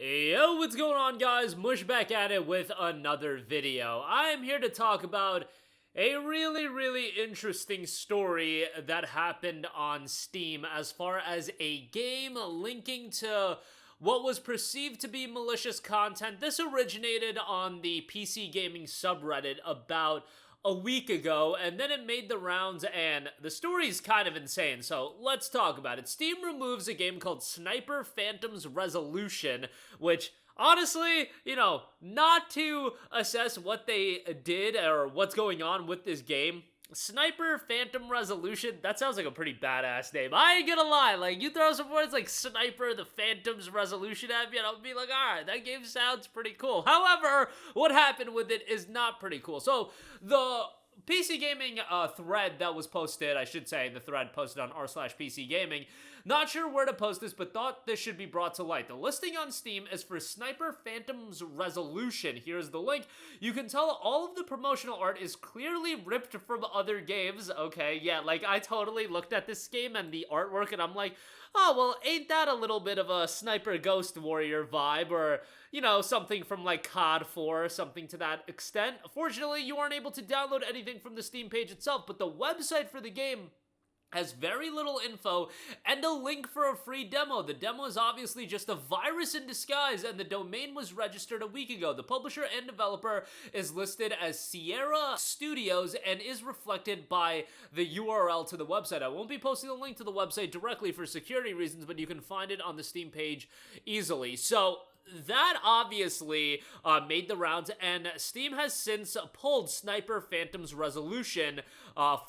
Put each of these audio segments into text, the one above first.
Yo, what's going on, guys? Mush back at it with another video. I'm here to talk about a really interesting story that happened on Steam as far as a game linking to what was perceived to be malicious content. This originated on the PC gaming subreddit about a week ago, and then it made the rounds, and the story's kind of insane, so let's talk about it. Steam removes a game called Sniper Phantom's Resolution, which, honestly, not to assess what they did or what's going on with this game, Sniper Phantom Resolution, that sounds like a pretty badass name. I ain't gonna lie, like, you throw some words like Sniper the Phantom's Resolution at me and I'll be like, alright, that game sounds pretty cool. However, what happened with it is not pretty cool. So, the PC Gaming thread that was posted, I should say, the thread posted on r/PC Gaming, not sure where to post this, but thought this should be brought to light. The listing on Steam is for Sniper Phantom's Resolution. Here's the link. You can tell all of the promotional art is clearly ripped from other games. Okay, yeah, like, I totally looked at this game and the artwork and I'm like, oh, well, ain't that a little bit of a Sniper Ghost Warrior vibe, or, something from, like, COD 4, something to that extent. Fortunately, you aren't able to download anything from the Steam page itself, but the website for the game has very little info and a link for a free demo. The demo is obviously just a virus in disguise, and the domain was registered a week ago. The publisher and developer is listed as Sierra Studios and is reflected by the URL to the website. I won't be posting the link to the website directly for security reasons, but you can find it on the Steam page easily. So that obviously made the rounds, and Steam has since pulled Sniper Phantom's Resolution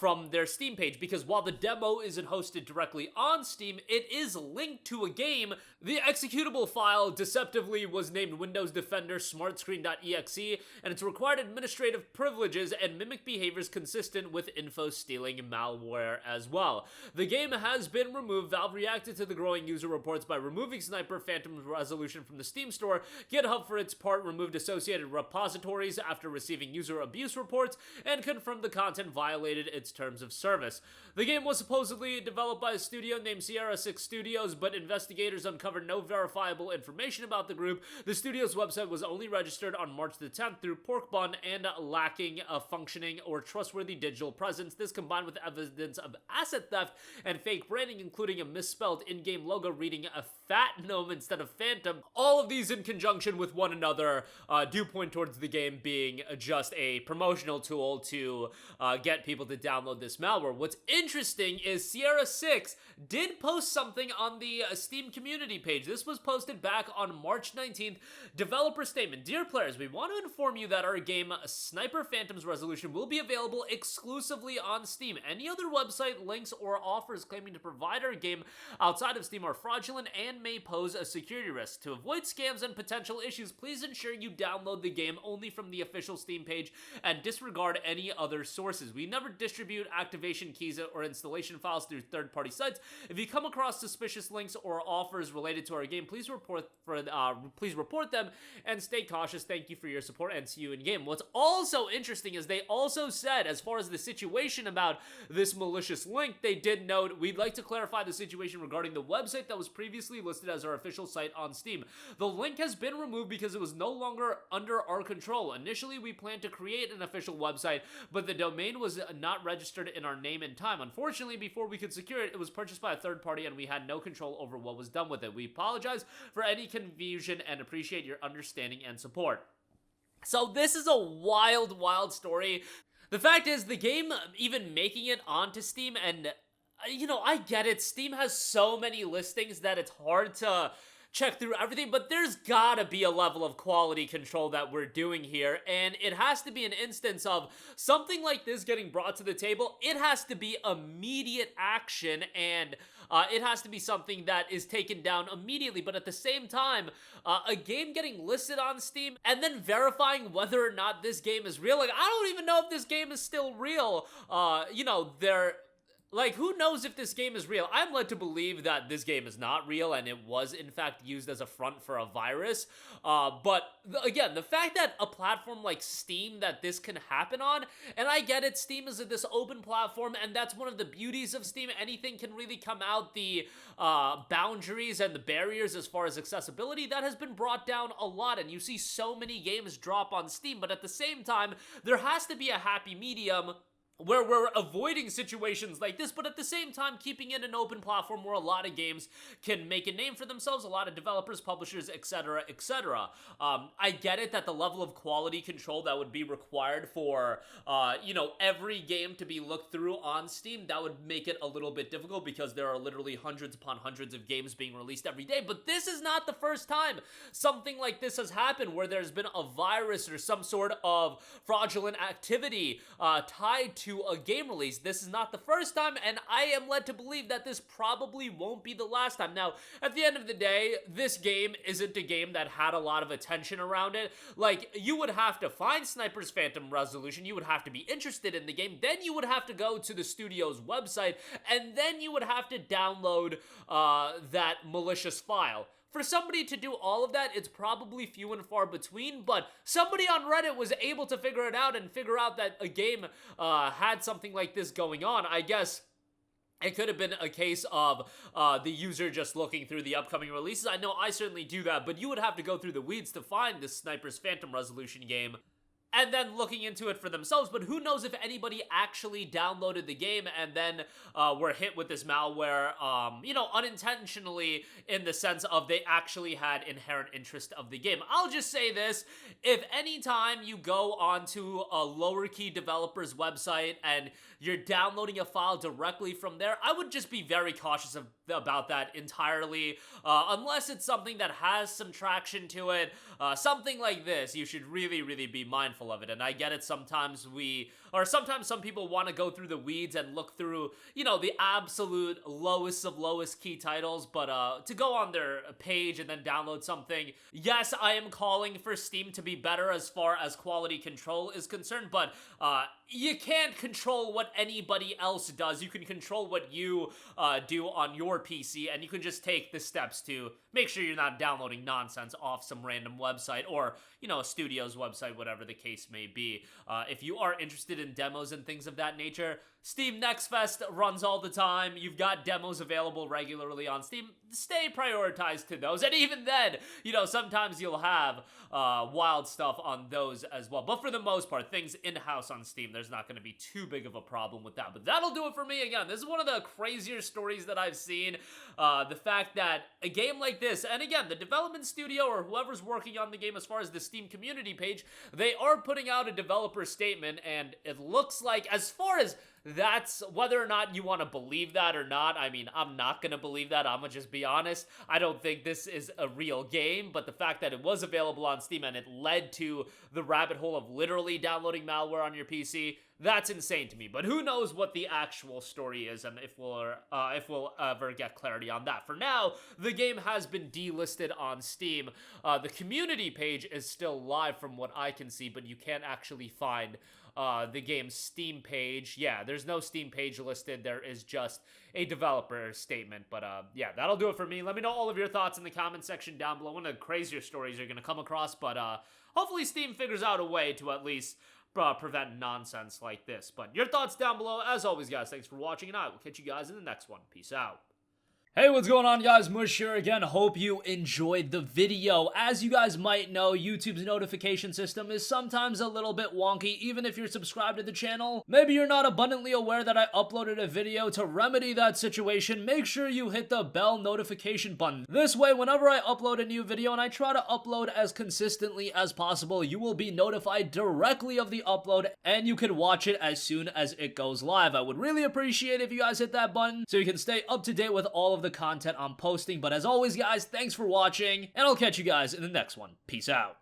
from their Steam page, because while the demo isn't hosted directly on Steam, it is linked to a game. The executable file deceptively was named Windows Defender SmartScreen.exe, and its required administrative privileges and mimic behaviors consistent with info stealing malware as well. The game has been removed. Valve reacted to the growing user reports by removing Sniper Phantom's Resolution from the Steam store. GitHub, for its part, removed associated repositories after receiving user abuse reports and confirmed the content violated its terms of service. The game was supposedly developed by a studio named Sierra 6 Studios, but investigators uncovered no verifiable information about the group. The studio's website was only registered on March the 10th through Porkbun and lacking a functioning or trustworthy digital presence. This, combined with evidence of asset theft and fake branding, including a misspelled in-game logo reading a fat gnome instead of phantom, all of these in conjunction with one another do point towards the game being just a promotional tool to get people to download this malware. What's interesting is Sierra 6 did post something on the Steam community page. This was posted back on March 19th. Developer statement: Dear players, we want to inform you that our game Sniper Phantom's Resolution will be available exclusively on Steam. Any other website links or offers claiming to provide our game outside of Steam are fraudulent and may pose a security risk. To avoid scams and potential issues, please ensure you download the game only from the official Steam page and disregard any other sources. We never distribute activation keys or installation files through third-party sites. If you come across suspicious links or offers related to our game, please report them and stay cautious. Thank you for your support and see you in game. What's also interesting is they also said, as far as the situation about this malicious link, they did note, we'd like to clarify the situation regarding the website that was previously listed as our official site on Steam. The link has been removed because it was no longer under our control. Initially, we planned to create an official website, but the domain was not registered in our name and time. Unfortunately, before we could secure it, it was purchased by a third party and we had no control over what was done with it. We apologize for any confusion and appreciate your understanding and support. So this is a wild story. The fact is, the game even making it onto Steam, and I get it, Steam has so many listings that it's hard to check through everything, but there's gotta be a level of quality control that we're doing here, and it has to be an instance of something like this getting brought to the table. It has to be immediate action, and it has to be something that is taken down immediately. But at the same time, a game getting listed on Steam and then verifying whether or not this game is real, like, I don't even know if this game is still real. Like, who knows if this game is real? I'm led to believe that this game is not real and it was, in fact, used as a front for a virus. But again, the fact that a platform like Steam that this can happen on, and I get it, Steam is this open platform, and that's one of the beauties of Steam. Anything can really come out. The boundaries and the barriers as far as accessibility, that has been brought down a lot, and you see so many games drop on Steam. But at the same time, there has to be a happy medium where we're avoiding situations like this, but at the same time keeping it an open platform where a lot of games can make a name for themselves, a lot of developers, publishers, etc., etc. I get it that the level of quality control that would be required for, every game to be looked through on Steam, that would make it a little bit difficult because there are literally hundreds upon hundreds of games being released every day. But this is not the first time something like this has happened, where there's been a virus or some sort of fraudulent activity tied to a game release. This is not the first time, and I am led to believe that this probably won't be the last time. Now, at the end of the day, this game isn't a game that had a lot of attention around it. Like, you would have to find Sniper's Phantom Resolution, you would have to be interested in the game, then you would have to go to the studio's website, and then you would have to download that malicious file. For somebody to do all of that, it's probably few and far between, but somebody on Reddit was able to figure it out and figure out that a game had something like this going on. I guess it could have been a case of the user just looking through the upcoming releases. I know I certainly do that, but you would have to go through the weeds to find this Sniper's Phantom Resolution game and then looking into it for themselves. But who knows if anybody actually downloaded the game and then were hit with this malware, unintentionally, in the sense of they actually had inherent interest of the game. I'll just say this: if anytime you go onto a lower key developer's website and you're downloading a file directly from there, I would just be very cautious about that entirely. Unless it's something that has some traction to it, something like this, you should really, really be mindful of it. And I get it, sometimes some people want to go through the weeds and look through, the absolute lowest of lowest key titles, but to go on their page and then download something, yes, I am calling for Steam to be better as far as quality control is concerned, but you can't control what anybody else does. You can control what you do on your PC, and you can just take the steps to make sure you're not downloading nonsense off some random website or, a studio's website, whatever the case may be. If you are interested in demos and things of that nature, Steam Next Fest runs all the time. You've got demos available regularly on Steam. Stay prioritized to those. And even then, sometimes you'll have wild stuff on those as well. But for the most part, things in-house on Steam, there's not going to be too big of a problem with that. But that'll do it for me. Again, this is one of the crazier stories that I've seen. The fact that a game like this, and again, the development studio or whoever's working on the game as far as the Steam community page, they are putting out a developer statement, and it looks like, as far as that's, whether or not you want to believe that or not, I mean, I'm not going to believe that. I'm going to just be honest. I don't think this is a real game, but the fact that it was available on Steam and it led to the rabbit hole of literally downloading malware on your PC, that's insane to me. But who knows what the actual story is and if we'll ever get clarity on that. For now, the game has been delisted on Steam. The community page is still live from what I can see, but you can't actually find the game's Steam page. Yeah, there's no Steam page listed. There is just a developer statement. But yeah, that'll do it for me. Let me know all of your thoughts in the comment section down below. One of the crazier stories you're going to come across, but hopefully Steam figures out a way to at least prevent nonsense like this. But your thoughts down below. As always, guys, thanks for watching, and I will catch you guys in the next one. Peace out. Hey, what's going on, guys? Mush here again. Hope you enjoyed the video. As you guys might know, YouTube's notification system is sometimes a little bit wonky, even if you're subscribed to the channel. Maybe you're not abundantly aware that I uploaded a video. To remedy that situation, make sure you hit the bell notification button. This way, whenever I upload a new video, and I try to upload as consistently as possible, you will be notified directly of the upload, and you can watch it as soon as it goes live. I would really appreciate it if you guys hit that button so you can stay up to date with all of the content I'm posting. But as always, guys, thanks for watching, and I'll catch you guys in the next one. Peace out.